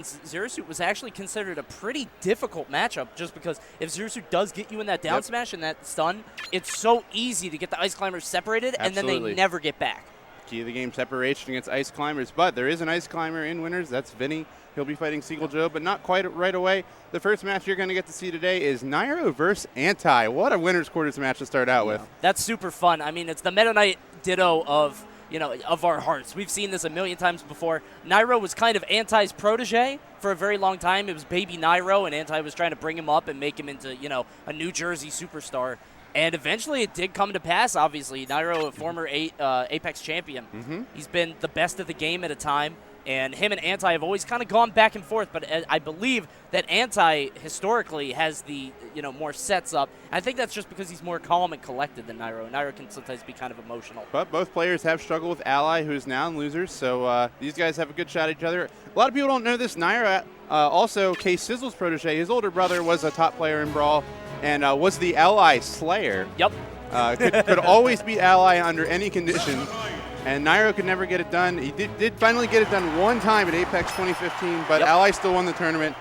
Zerasuit was actually considered a pretty difficult matchup just because if Zerasuit does get you in that down smash and that stun, it's so easy to get the Ice Climbers separated and then they never get back. Key of the game, separation against Ice Climbers, but there is an Ice Climber in winners. That's Vinny. He'll be fighting Seagull Joe, but not quite right away. The first match you're going to get to see today is Nairo versus Anti. What a winner's quarters match to start out with. That's super fun. I mean, it's the Meta Knight ditto of of our hearts. We've seen this a million times before. Nairo was kind of Anti's protege for a very long time. It was baby Nairo, and Anti was trying to bring him up and make him into, a New Jersey superstar. And eventually it did come to pass, obviously. Nairo, a former Apex champion. He's been the best of the game at a time. And him and Anti have always kind of gone back and forth, but I believe that Anti historically has the more sets up. I think that's just because he's more calm and collected than Nairo. Nairo can sometimes be kind of emotional. But both players have struggled with Ally, who's now in losers, so these guys have a good shot at each other. A lot of people don't know this. Nairo, also K-Sizzle's protege, his older brother was a top player in Brawl and was the Ally Slayer. Yep. Could always beat Ally under any condition. And Nairo could never get it done. He did finally get it done one time at Apex 2015, but Ally still won the tournament.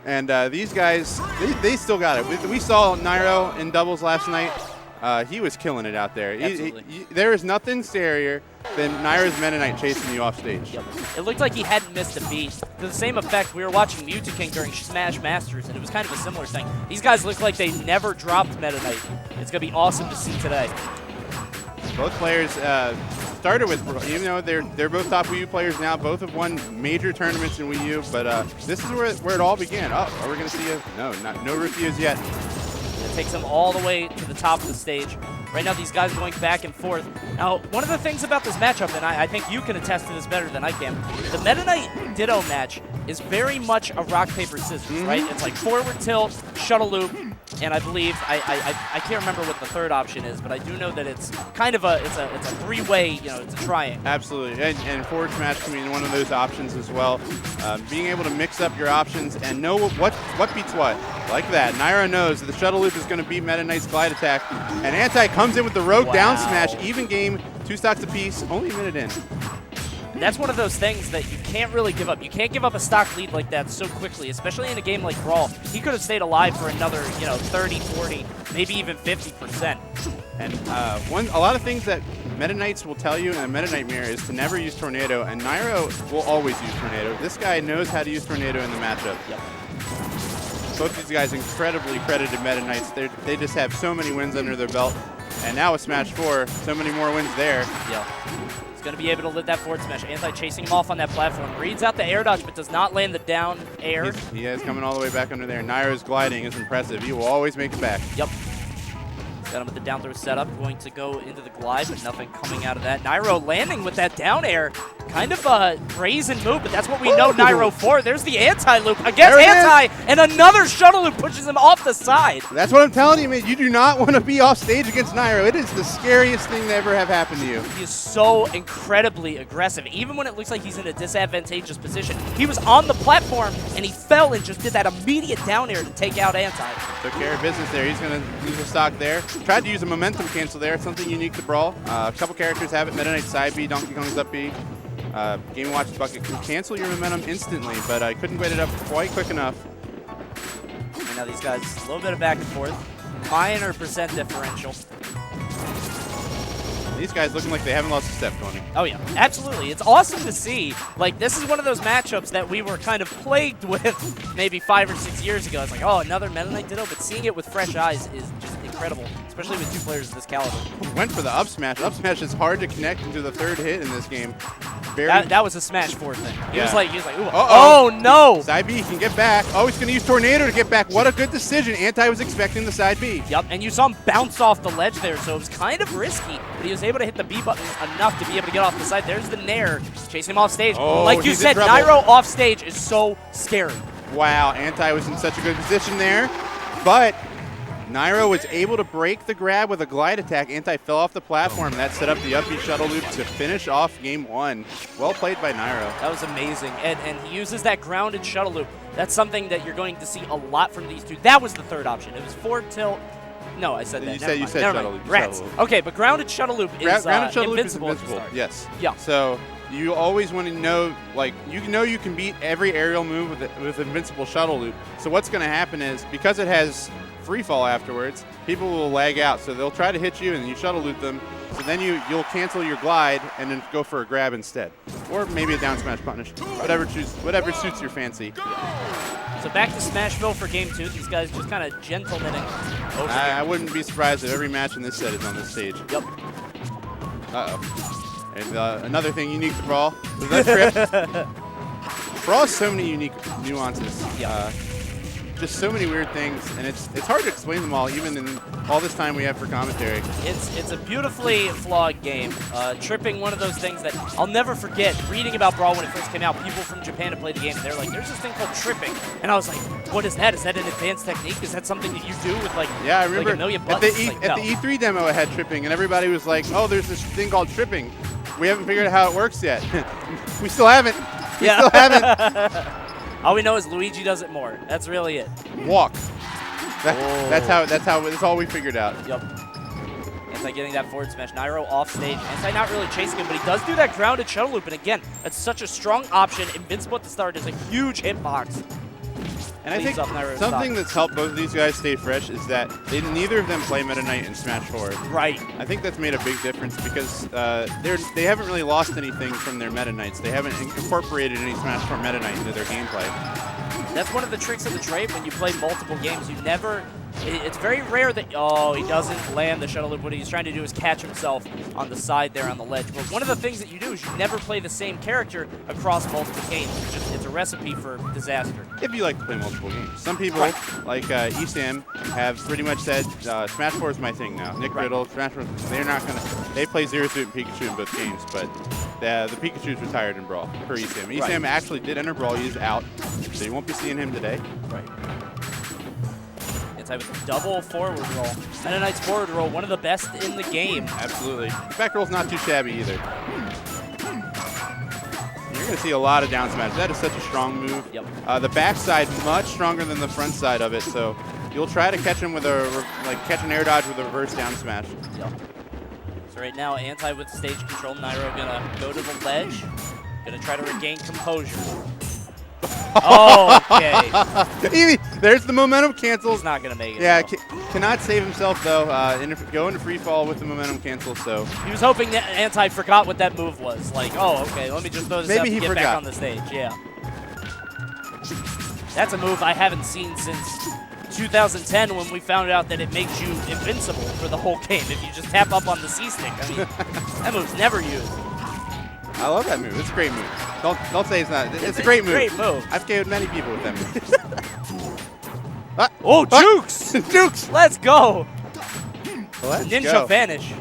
And these guys, they still got it. We saw Nairo in doubles last night. He was killing it out there. There is nothing scarier than Nairo's Meta Knight chasing you off stage. Yep. It looked like he hadn't missed a beat. To the same effect, we were watching Mewtwo during Smash Masters, and it was kind of a similar thing. These guys look like they never dropped Meta Knight. It's going to be awesome to see today. Both players started with, even though they're both top Wii U players now, both have won major tournaments in Wii U, but this is where it all began. Oh, are we going to see no reviews yet. It takes them all the way to the top of the stage. Right now, these guys are going back and forth. Now, one of the things about this matchup, and I think you can attest to this better than I can, the Meta Knight Ditto match is very much a rock, paper, scissors, right? It's like forward tilt, shuttle loop, and I believe, I can't remember what the third option is, but I do know that it's kind of it's a three-way, it's a triangle. Absolutely, and forward smash can be one of those options as well. Being able to mix up your options and know what beats what. Like that, Nairo knows that the shuttle loop is going to beat Meta Knight's glide attack, and Anti comes in with the rogue down smash, even game, 2 stocks apiece, only a minute in. And that's one of those things that you can't really give up. You can't give up a stock lead like that so quickly, especially in a game like Brawl. He could have stayed alive for another, 30, 40, maybe even 50%. And a lot of things that Meta Knights will tell you in a Meta Knight mirror is to never use Tornado, and Nairo will always use Tornado. This guy knows how to use Tornado in the matchup. Yep. Both these guys incredibly credited Meta Knights. They just have so many wins under their belt. And now with Smash 4, so many more wins there. Yeah. He's going to be able to live that forward smash. Anti chasing him off on that platform. Reads out the air dodge, but does not land the down air. He is coming all the way back under there. Nairo's gliding is impressive. He will always make it back. Yep. Got him with the down throw setup. Going to go into the glide, but nothing coming out of that. Nairo landing with that down air. Kind of a brazen move, but that's what we know Nairo for. There's the anti-loop against Anti, and another shuttle loop pushes him off the side. That's what I'm telling you, man. You do not want to be off stage against Nairo. It is the scariest thing to ever have happened to you. He is so incredibly aggressive. Even when it looks like he's in a disadvantageous position, he was on the platform, and he fell and just did that immediate down air to take out Anti. Took care of business there. He's going to use a stock there. Tried to use a momentum cancel there. Something unique to Brawl. A couple characters have it. Meta Knight side B, Donkey Kong's up B. Game Watch Bucket can cancel your momentum instantly, but I couldn't get it up quite quick enough. And now these guys, a little bit of back and forth. Minor percent differential. These guys looking like they haven't lost a step, Tony. Oh, yeah. Absolutely. It's awesome to see. Like, this is one of those matchups that we were kind of plagued with maybe 5 or 6 years ago. It's like, oh, another Meta Knight Ditto, but seeing it with fresh eyes is just incredible, especially with 2 players of this caliber. Went for the up smash. Up smash is hard to connect into the third hit in this game. That was a Smash 4 thing. He was like, ooh, oh no! Side B can get back. Oh, he's going to use Tornado to get back. What a good decision. Anti was expecting the side B. Yep, and you saw him bounce off the ledge there, so it was kind of risky, but he was able to hit the B button enough to be able to get off the side. There's the Nair, chasing him off stage. Oh, like you said, Nairo off stage is so scary. Wow, Anti was in such a good position there, but Nairo was able to break the grab with a glide attack. Anti fell off the platform. That set up the up B shuttle loop to finish off game 1. Well played by Nairo. That was amazing. And he uses that grounded shuttle loop. That's something that you're going to see a lot from these two. That was the third option. It was forward tilt. No, I said that. You said shuttle loop. Rats. Okay, but grounded shuttle loop is grounded shuttle invincible. Loop is invincible. Yes. Yeah. So you always want to know, like, you can beat every aerial move with Invincible Shuttle Loop. So what's going to happen is, because it has free fall afterwards, people will lag out. So they'll try to hit you, and you shuttle loop them. So then you'll cancel your glide and then go for a grab instead, or maybe a down smash punish. Whatever suits your fancy. So back to Smashville for game 2. These guys just kind of gentlemaning over here. I wouldn't be surprised if every match in this set is on this stage. Yep. Uh-oh. And another thing unique to Brawl is that trip. Brawl has so many unique nuances. Yeah. Just so many weird things, and it's hard to explain them all, even in all this time we have for commentary. It's a beautifully flawed game. Tripping, one of those things that I'll never forget. Reading about Brawl when it first came out, people from Japan had played the game, and they're like, "There's this thing called tripping," and I was like, "What is that? Is that an advanced technique? Is that something that you do with like yeah, I remember like a million at buttons?" the E3 demo it had tripping, and everybody was like, "Oh, there's this thing called tripping. We haven't figured out how it works yet." We still haven't. We still haven't. All we know is Luigi does it more. That's really it. Walk. That's all we figured out. Yep. Anti getting that forward smash. Nairo off stage. Anti not really chasing him, but he does do that grounded shuttle loop. And again, that's such a strong option. Invincible at the start is a huge hitbox. And I think something that's helped both of these guys stay fresh is that neither of them play Meta Knight in Smash 4. Right. I think that's made a big difference because they haven't really lost anything from their Meta Knights. They haven't incorporated any Smash 4 Meta Knight into their gameplay. That's one of the tricks of the trade when you play multiple games. You never... It's very rare that... Oh, he doesn't land the shuttle loop. What he's trying to do is catch himself on the side there on the ledge. But one of the things that you do is you never play the same character across multiple games. It's a recipe for disaster. If you like to play multiple games. Some people, like Esam, have pretty much said, Smash 4 is my thing now. Nick Riddle, Smash 4, they're not going to... They play Zero Suit and Pikachu in both games, but the Pikachu's retired in Brawl for Esam. Esam actually did enter Brawl. He's out, so you won't be seeing him today. Right. With double forward roll. Meta Knight's forward roll, one of the best in the game. Absolutely. Back roll's not too shabby either. You're going to see a lot of down smash. That is such a strong move. Yep. The backside much stronger than the front side of it, so you'll try to catch him with catch an air dodge with a reverse down smash. Yep. So right now, Anti with stage control. Nairo gonna go to the ledge. Gonna try to regain composure. Oh, okay. There's the momentum cancel. He's not going to make it. Yeah, cannot save himself, though. Go into free fall with the momentum cancel, so. He was hoping that Anti forgot what that move was. Like, oh, okay, let me just throw this up and get back on the stage. Yeah. That's a move I haven't seen since 2010 when we found out that it makes you invincible for the whole game if you just tap up on the C-stick. I mean, that move's never used. I love that move. It's a great move. Don't say it's not. It's a great move. Great move. I've KO'd many people with that move. Oh, Jukes! Jukes! Let's go! Let's Ninja go. Vanish.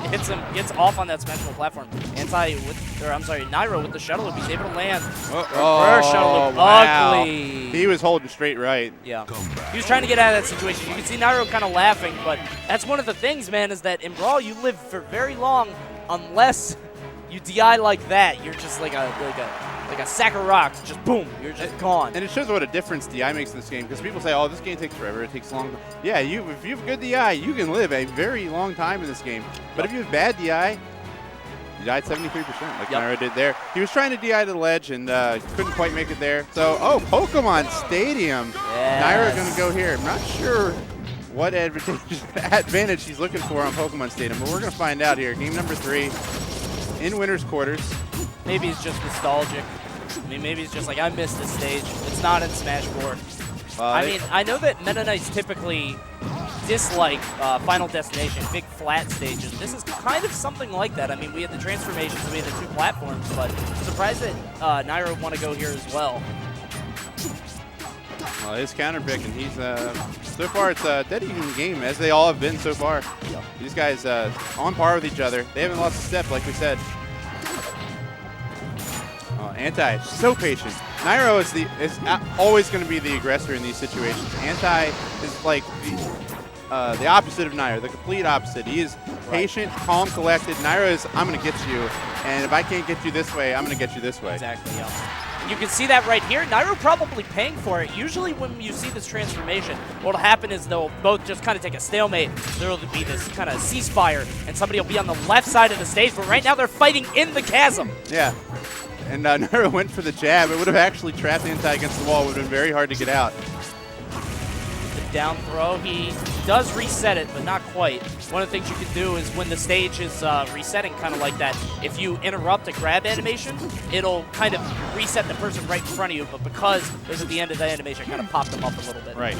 Hits him, gets off on that Smashville platform. Nairo with the shuttle loop. He's able to land. Shuttle loop. Wow. Ugly. He was holding straight right. Yeah. He was trying to get out of that situation. You can see Nairo kind of laughing, but that's one of the things, man, is that in Brawl you live for very long unless you DI like that. You're just like a sack of rocks. Just boom, you're just gone. And it shows what a difference DI makes in this game, because people say, "Oh, this game takes forever. It takes long." Yeah, if you have good DI, you can live a very long time in this game. But if you have bad DI, you died 73%, like Nairo did there. He was trying to DI to the ledge and couldn't quite make it there. So, Pokemon Stadium. Yes. Nairo going to go here. I'm not sure what advantage he's looking for on Pokemon Stadium, but we're going to find out here. Game number 3 in winner's quarters. Maybe he's just nostalgic. I mean, maybe he's just like, I missed this stage. It's not in Smash 4. I mean, I know that Meta Knights typically dislike Final Destination, big flat stages. This is kind of something like that. I mean, we had the transformations, we had the 2 platforms, but I'm surprised that Nairo would want to go here as well. Well, his counter pick, and he's so far it's a dead even game, as they all have been so far. Yep. These guys on par with each other. They haven't lost a step, like we said. Anti, so patient. Nairo is always going to be the aggressor in these situations. Anti is like the opposite of Nairo, the complete opposite. He is patient, calm, collected. Nairo is, I'm going to get you, and if I can't get you this way, I'm going to get you this way. Exactly, yeah. You can see that right here. Nairo probably paying for it. Usually when you see this transformation, what'll happen is they'll both just kind of take a stalemate. There'll be this kind of ceasefire, and somebody will be on the left side of the stage, but right now they're fighting in the chasm. Yeah. And Nairo went for the jab. It would have actually trapped Anti against the wall. It would have been very hard to get out. The down throw, he does reset it, but not quite. One of the things you can do is when the stage is resetting kind of like that, if you interrupt a grab animation, it'll kind of reset the person right in front of you, but because it was at the end of the animation, kind of popped them up a little bit. Right.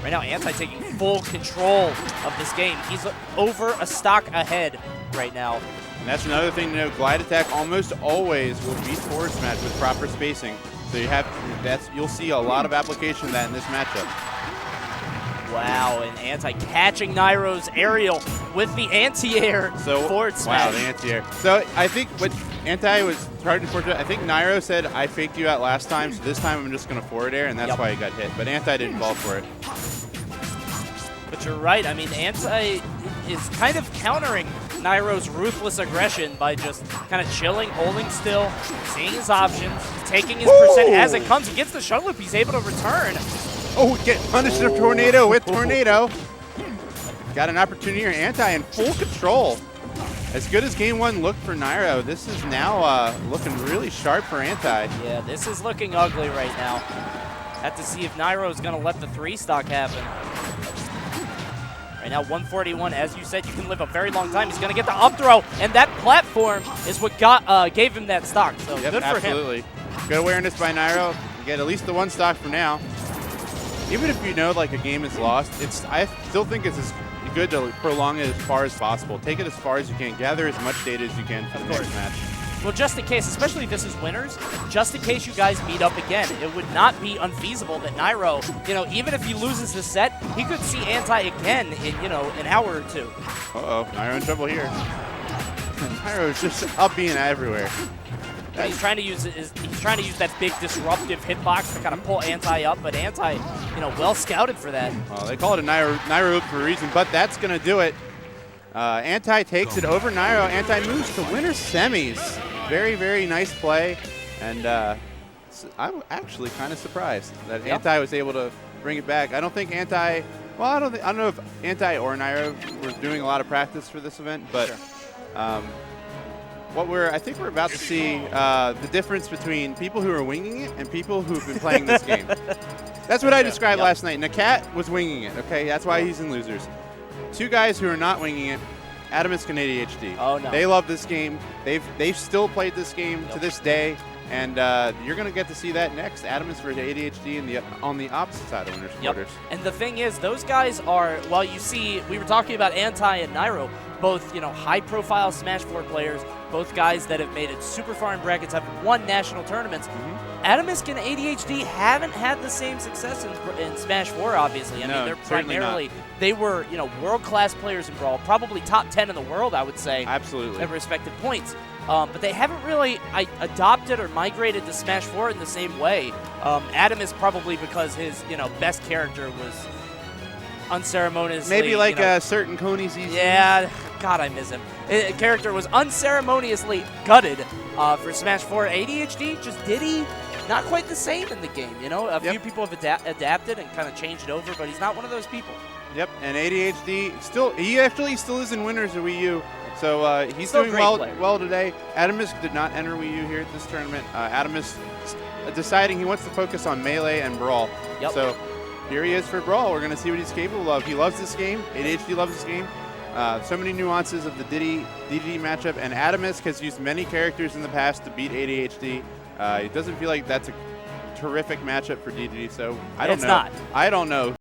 Right now, Anti taking full control of this game. He's over a stock ahead right now. And that's another thing to know. Glide attack almost always will beat forward smash with proper spacing. So you'll see a lot of application of that in this matchup. Wow, and Anti catching Nairo's aerial with the anti-air forward smash. Wow, the anti-air. So I think what Anti was charging for, I think Nairo said, I faked you out last time, so this time I'm just going to forward air, and that's why he got hit. But Anti didn't fall for it. But you're right. I mean, Anti is kind of countering Nairo's ruthless aggression by just kind of chilling, holding still, seeing his options, taking his percent as it comes. He gets the shuttle loop. He's able to return. Oh, get punished with Tornado with Tornado. Got an opportunity here. Anti in full control. As good as game one looked for Nairo, this is now looking really sharp for Anti. Yeah, this is looking ugly right now. Have to see if Nairo is going to let the 3-stock happen. Right now, 141, as you said, you can live a very long time. He's going to get the up throw, and that platform is what gave him that stock. So good for him. Absolutely. Good awareness by Nairo. You get at least the 1 stock for now. Even if you know like a game is lost, I still think it's good to prolong it as far as possible. Take it as far as you can. Gather as much data as you can for the next match. Well, just in case, especially if this is winners, just in case you guys meet up again, it would not be unfeasible that Nairo, even if he loses the set, he could see Anti again in, an hour or two. Uh-oh, Nairo in trouble here. Nairo is just up being everywhere. He's trying to use that big disruptive hitbox to kind of pull Anti up, but Anti, well scouted for that. Well, they call it a Nairo loop for a reason, but that's going to do it. Anti takes it over Nairo. Anti moves to winner semis. Very, very nice play, and I'm actually kind of surprised that Anti was able to bring it back. I don't think Anti. Well, I don't know if Anti or Nairo were doing a lot of practice for this event, but. Sure. I think we're about to see the difference between people who are winging it and people who've been playing this game. That's what I described last night. Nakat was winging it, okay? That's why he's in losers. 2 guys who are not winging it, Adamus and ADHD. Oh, no. They love this game. They've still played this game to this day, and you're going to get to see that next. Adamus versus ADHD on the opposite side of winners quarters. And the thing is, those guys are, well, you see, we were talking about Anti and Nairo, both, high-profile Smash 4 players, both guys that have made it super far in brackets, have won national tournaments. Adamus and ADHD haven't had the same success in Smash 4, obviously. I mean, they're primarily, they were, world-class players in Brawl, probably top 10 in the world, I would say. Absolutely. At respective points. But they haven't really adopted or migrated to Smash 4 in the same way. Adamus probably because his, best character was unceremoniously. Maybe like a certain Coney season. Yeah, God, I miss him. His character was unceremoniously gutted for Smash 4. ADHD, just Diddy, not quite the same in the game. A few people have adapted and kind of changed it over, but he's not one of those people. Yep, and ADHD he actually still is in winners of Wii U. So he's still doing well today. Adamus did not enter Wii U here at this tournament. Adamus deciding he wants to focus on Melee and Brawl. Yep. So here he is for Brawl. We're going to see what he's capable of. He loves this game. ADHD loves this game. So many nuances of the DDD matchup, and Adamus has used many characters in the past to beat ADHD. It doesn't feel like that's a terrific matchup for DDD, so I don't know. It's not. I don't know.